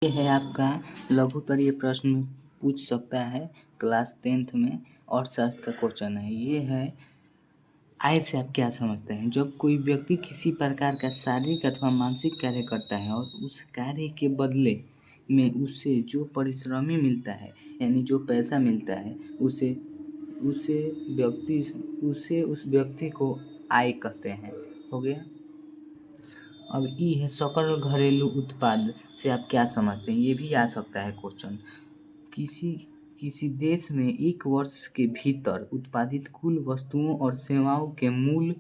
ये है आपका लघुत्तरीय प्रश्न पूछ सकता है क्लास 10th में अर्थशास्त्र का क्वेश्चन है। ये है आय से आप क्या समझते हैं? जब कोई व्यक्ति किसी प्रकार का शारीरिक अथवा मानसिक कार्य करता है और उस कार्य के बदले में उसे जो परिश्रमी मिलता है यानी जो पैसा मिलता है उसे उसे व्यक्ति उसे उस व्यक्ति को आय कहते हैं। हो गया। अब ई है सकल घरेलू उत्पाद से आप क्या समझते हैं? ये भी आ सकता है क्वेश्चन। किसी किसी देश में एक वर्ष के भीतर उत्पादित कुल वस्तुओं और सेवाओं के मूल्य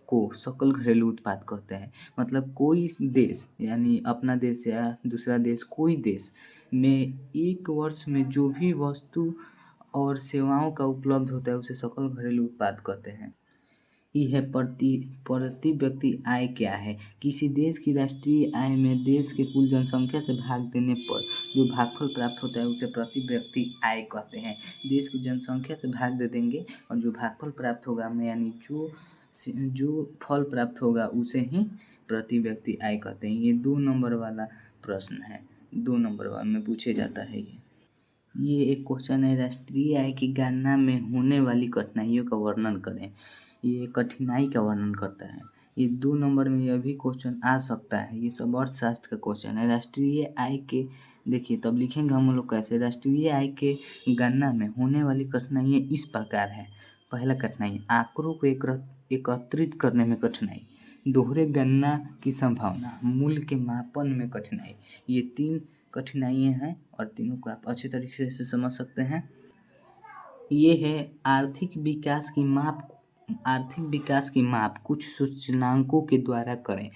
को सकल घरेलू उत्पाद कहते हैं। मतलब कोई देश यानी अपना देश या दूसरा देश कोई देश में एक वर्ष में जो भी वस्तु और सेवाओं का उपलब्ध होता है उसे सकल घरेलू उत्पाद कहते हैं। यह प्रति व्यक्ति आय क्या है? किसी देश की राष्ट्रीय आय में देश के कुल जनसंख्या से भाग देने पर जो भागफल प्राप्त होता है उसे प्रति व्यक्ति आय कहते हैं। देश की जनसंख्या से भाग दे देंगे और जो भागफल प्राप्त होगा यानी जो फल प्राप्त होगा उसे ही प्रति व्यक्ति आय कहते हैं। ये 2 नंबर वाला प्रश्न है, 2 नंबर में पूछे जाता है। ये एक क्वेश्चन है, राष्ट्रीय आय की गणना में होने वाली कठिनाइयों का वर्णन करें। ये कठिनाई का वर्णन करता है। ये 2 नंबर में यह भी क्वेश्चन आ सकता है। ये सब अर्थशास्त्र का क्वेश्चन है। राष्ट्रीय आय के देखिए तब लिखेंगे हम लोग कैसे। राष्ट्रीय आय के गणना में होने वाली कठिनाइयाँ इस प्रकार है। पहला कठिनाई आंकड़ों को एकत्रित करने में कठिनाई, दोहरे गणना की संभावना, मूल्य के मापन में कठिनाई। ये 3 कठिनाइयाँ हैं और तीनों को आप अच्छे तरीके से समझ सकते हैं। ये है आर्थिक विकास की माप कुछ सूचकांकों के द्वारा करें।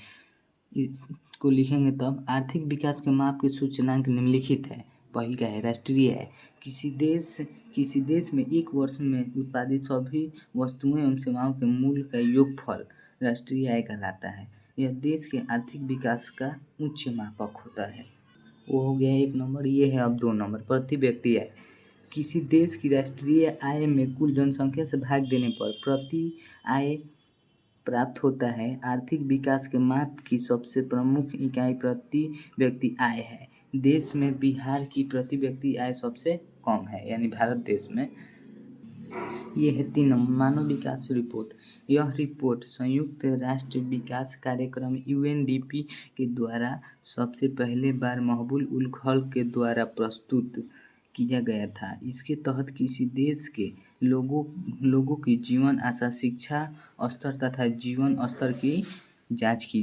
इसको लिखेंगे तब आर्थिक विकास के माप के सूचकांक निम्नलिखित है। पहला क्या है? राष्ट्रीय आय। किसी देश में एक वर्ष में उत्पादित सभी वस्तुएं एवं सेवाओं के मूल्य का योगफल राष्ट्रीय आय कहलाता है। यह देश के आर्थिक विकास का उच्च मापक होता है। वो हो गया 1 नंबर। ये है अब 2 नंबर प्रति व्यक्ति आय। किसी देश की राष्ट्रीय आय में कुल जनसंख्या से भाग देने पर प्रति आय प्राप्त होता है। आर्थिक विकास के माप की सबसे प्रमुख इकाई प्रति व्यक्ति आय है। देश में बिहार की प्रति व्यक्ति आय सबसे कम है यानी भारत देश में। ये है 3 नंबर मानव विकास रिपोर्ट। यह रिपोर्ट संयुक्त राष्ट्र विकास कार्यक्रम UNDP के द्वारा सबसे पहले बार महबूब उल खल्क के द्वारा प्रस्तुत किया गया था। इसके तहत किसी देश के लोगों की जीवन आशा, शिक्षा स्तर तथा जीवन स्तर की जांच की